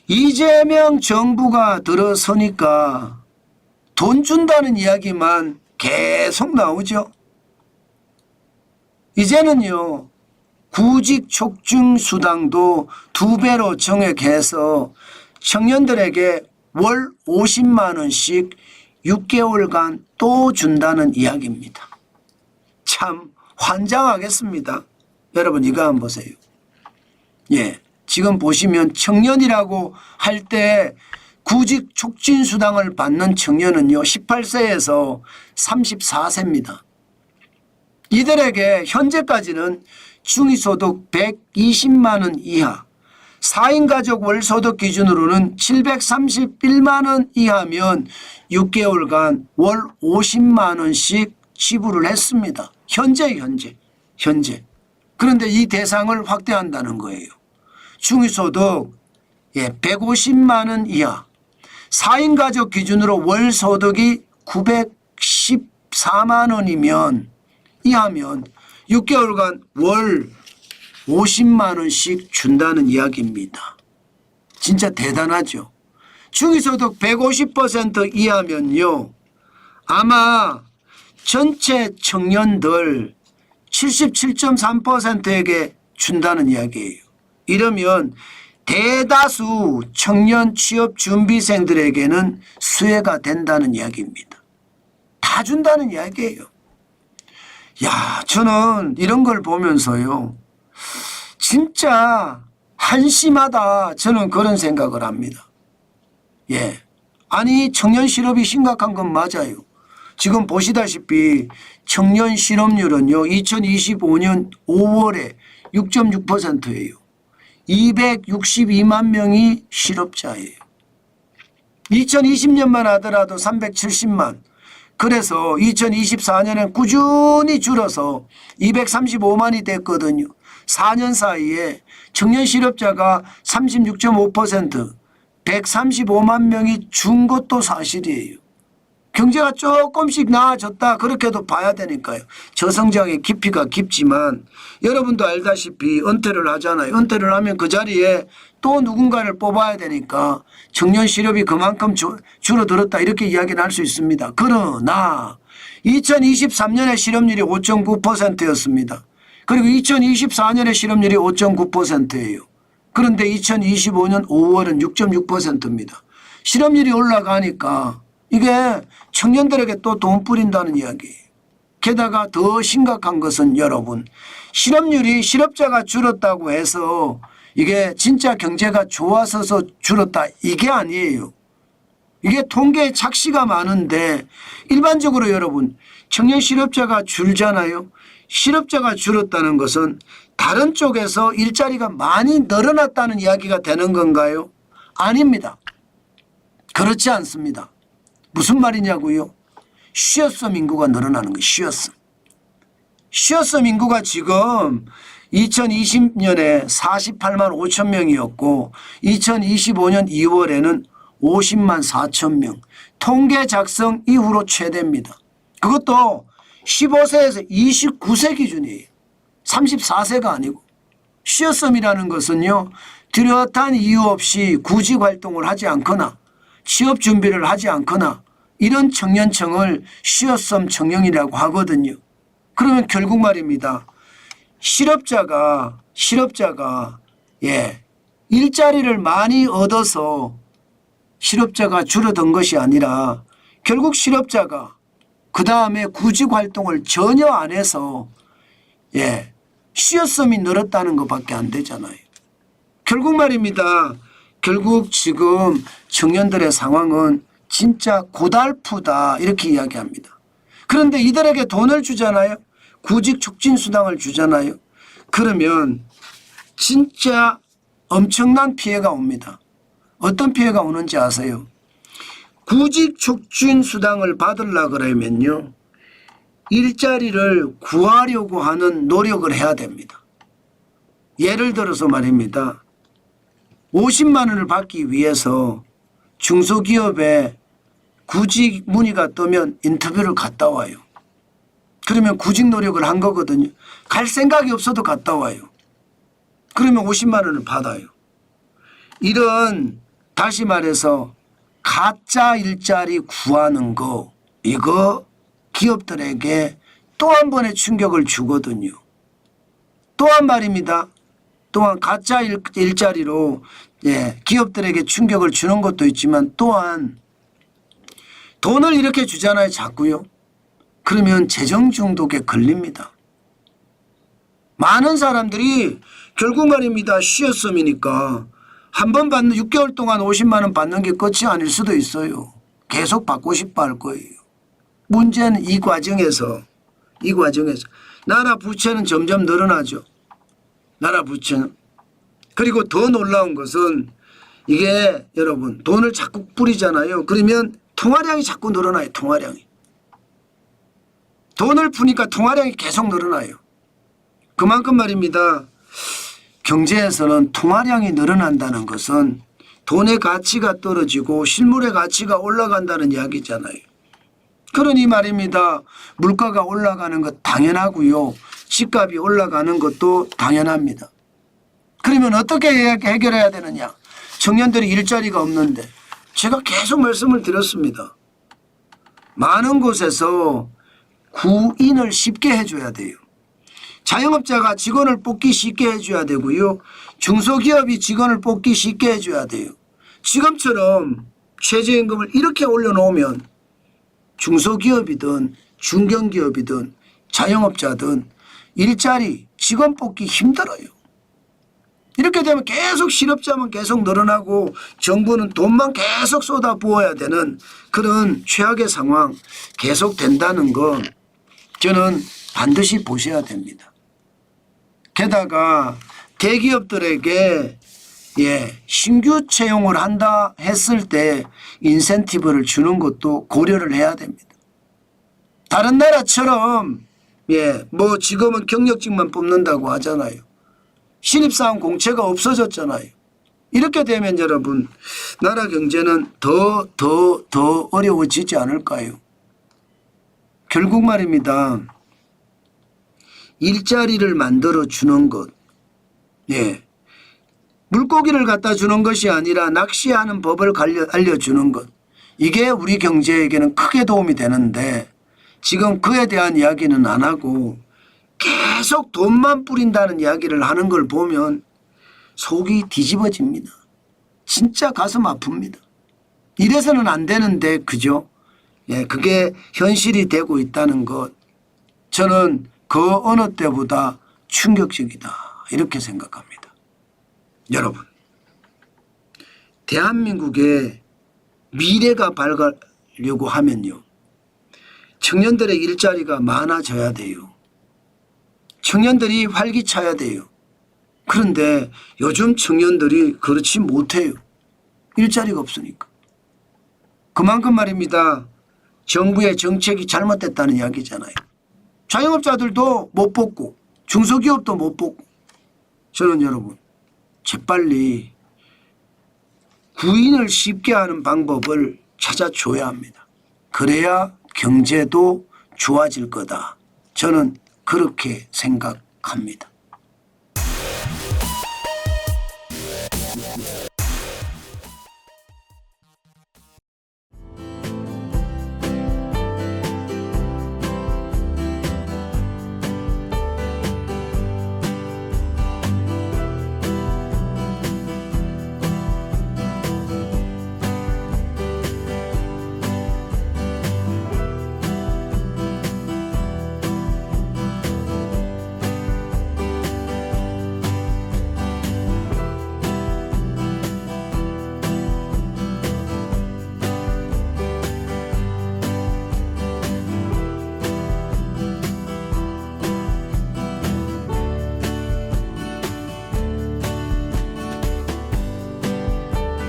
이재명 정부가 들어서니까 돈 준다는 이야기만 계속 나오죠. 이제는요, 구직 촉진 수당도 2배로 정액해서 청년들에게 월 50만 원씩 6개월간 또 준다는 이야기입니다. 참 환장하겠습니다. 여러분 이거 한번 보세요. 예, 지금 보시면 청년이라고 할 때 구직 촉진 수당을 받는 청년은요 18세에서 34세입니다. 이들에게 현재까지는 중위소득 120만 원 이하, 4인 가족 월소득 기준으로는 731만 원 이하면 6개월간 월 50만 원씩 지불을 했습니다. 현재. 그런데 이 대상을 확대한다는 거예요. 중위소득 150만 원 이하, 4인 가족 기준으로 월 소득이 914만 원이면 이하면 6개월간 월 50만 원씩 준다는 이야기입니다. 진짜 대단하죠. 중위소득 150% 이하면요 아마 전체 청년들 77.3%에게 준다는 이야기예요. 이러면 대다수 청년 취업 준비생들에게는 수혜가 된다는 이야기입니다. 다 준다는 이야기예요. 야, 저는 이런 걸 보면서요 진짜 한심하다, 저는 그런 생각을 합니다. 예, 아니 청년 실업이 심각한 건 맞아요. 지금 보시다시피 청년 실업률은요 2025년 5월에 6.6%예요. 262만 명이 실업자예요. 2020년만 하더라도 370만. 그래서 2024년엔 꾸준히 줄어서 235만이 됐거든요. 4년 사이에 청년 실업자가 36.5%, 135만 명이 준 것도 사실이에요. 경제가 조금씩 나아졌다 그렇게도 봐야 되니까요. 저성장의 깊이가 깊지만 여러분도 알다시피 은퇴를 하잖아요. 은퇴를 하면 그 자리에 또 누군가를 뽑아야 되니까 청년 실업이 그만큼 줄어들었다 이렇게 이야기는 할 수 있습니다. 그러나 2023년에 실업률이 5.9%였습니다. 그리고 2024년에 실업률이 5.9%예요. 그런데 2025년 5월은 6.6%입니다. 실업률이 올라가니까 이게 청년들에게 또 돈 뿌린다는 이야기예요. 게다가 더 심각한 것은 여러분, 실업률이 실업자가 줄었다고 해서 이게 진짜 경제가 좋아서서 줄었다 이게 아니에요. 이게 통계에 착시가 많은데 일반적으로 여러분 청년 실업자가 줄잖아요. 실업자가 줄었다는 것은 다른 쪽에서 일자리가 많이 늘어났다는 이야기가 되는 건가요? 아닙니다. 그렇지 않습니다. 무슨 말이냐고요? 쉬어섬 인구가 늘어나는 거예요. 쉬어섬 인구가 지금 2020년에 48만 5천 명이었고 2025년 2월에는 50만 4천 명. 통계 작성 이후로 최대입니다. 그것도 15세에서 29세 기준이에요. 34세가 아니고. 쉬어섬이라는 것은요. 뚜렷한 이유 없이 구직 활동을 하지 않거나 취업 준비를 하지 않거나 이런 청년층을 쉬어섬 청년이라고 하거든요. 그러면 결국 말입니다. 실업자가 일자리를 많이 얻어서 실업자가 줄어든 것이 아니라 결국 실업자가 그 다음에 구직 활동을 전혀 안 해서 쉬어섬이 늘었다는 것밖에 안 되잖아요. 결국 말입니다. 결국 지금 청년들의 상황은 진짜 고달프다 이렇게 이야기합니다. 그런데 이들에게 돈을 주잖아요. 구직 촉진 수당을 주잖아요. 그러면 진짜 엄청난 피해가 옵니다. 어떤 피해가 오는지 아세요? 구직 촉진 수당을 받으려고 그러면요. 일자리를 구하려고 하는 노력을 해야 됩니다. 예를 들어서 말입니다. 50만 원을 받기 위해서 중소기업에 구직 문의가 뜨면 인터뷰를 갔다 와요. 그러면 구직 노력을 한 거거든요. 갈 생각이 없어도 갔다 와요. 그러면 50만 원을 받아요. 이런 다시 말해서 가짜 일자리 구하는 거 이거 기업들에게 또 한 번의 충격을 주거든요. 또한 말입니다. 또한 가짜 일자리로 기업들에게 충격을 주는 것도 있지만 또한 돈을 이렇게 주잖아요. 자꾸요. 그러면 재정 중독에 걸립니다. 많은 사람들이 결국 말입니다. 쉬었음이니까 한 번 받는 6개월 동안 50만 원 받는 게 끝이 아닐 수도 있어요. 계속 받고 싶어 할 거예요. 문제는 이 과정에서 나라 부채는 점점 늘어나죠. 나라 부채는. 그리고 더 놀라운 것은 이게 여러분 돈을 자꾸 뿌리잖아요. 그러면 통화량이 자꾸 늘어나요. 통화량이. 돈을 푸니까 통화량이 계속 늘어나요. 그만큼 말입니다. 경제에서는 통화량이 늘어난다는 것은 돈의 가치가 떨어지고 실물의 가치가 올라간다는 이야기잖아요. 그러니 말입니다. 물가가 올라가는 것 당연하고요. 집값이 올라가는 것도 당연합니다. 그러면 어떻게 해결해야 되느냐. 청년들이 일자리가 없는데 제가 계속 말씀을 드렸습니다. 많은 곳에서 구인을 쉽게 해줘야 돼요. 자영업자가 직원을 뽑기 쉽게 해줘야 되고요. 중소기업이 직원을 뽑기 쉽게 해줘야 돼요. 지금처럼 최저임금을 이렇게 올려놓으면 중소기업이든 중견기업이든 자영업자든 일자리 직원 뽑기 힘들어요. 이렇게 되면 계속 실업자만 계속 늘어나고 정부는 돈만 계속 쏟아부어야 되는 그런 최악의 상황 계속 된다는 건 저는 반드시 보셔야 됩니다. 게다가 대기업들에게 신규 채용을 한다 했을 때 인센티브를 주는 것도 고려를 해야 됩니다. 다른 나라처럼 뭐 지금은 경력직만 뽑는다고 하잖아요. 신입사원 공채가 없어졌잖아요. 이렇게 되면 여러분 나라 경제는 더 어려워지지 않을까요? 결국 말입니다. 일자리를 만들어 주는 것. 물고기를 갖다 주는 것이 아니라 낚시하는 법을 알려주는 것. 이게 우리 경제에게는 크게 도움이 되는데 지금 그에 대한 이야기는 안 하고 계속 돈만 뿌린다는 이야기를 하는 걸 보면 속이 뒤집어집니다. 진짜 가슴 아픕니다. 이래서는 안 되는데 그죠? 그게 현실이 되고 있다는 것. 저는 그 어느 때보다 충격적이다 이렇게 생각합니다. 여러분 대한민국의 미래가 밝으려고 하면요. 청년들의 일자리가 많아져야 돼요. 청년들이 활기차야 돼요. 그런데 요즘 청년들이 그렇지 못해요. 일자리가 없으니까. 그만큼 말입니다. 정부의 정책이 잘못됐다는 이야기잖아요. 자영업자들도 못 뽑고 중소기업도 못 뽑고 저는 여러분 재빨리 구인을 쉽게 하는 방법을 찾아줘야 합니다. 그래야 경제도 좋아질 거다. 저는 그렇게 생각합니다.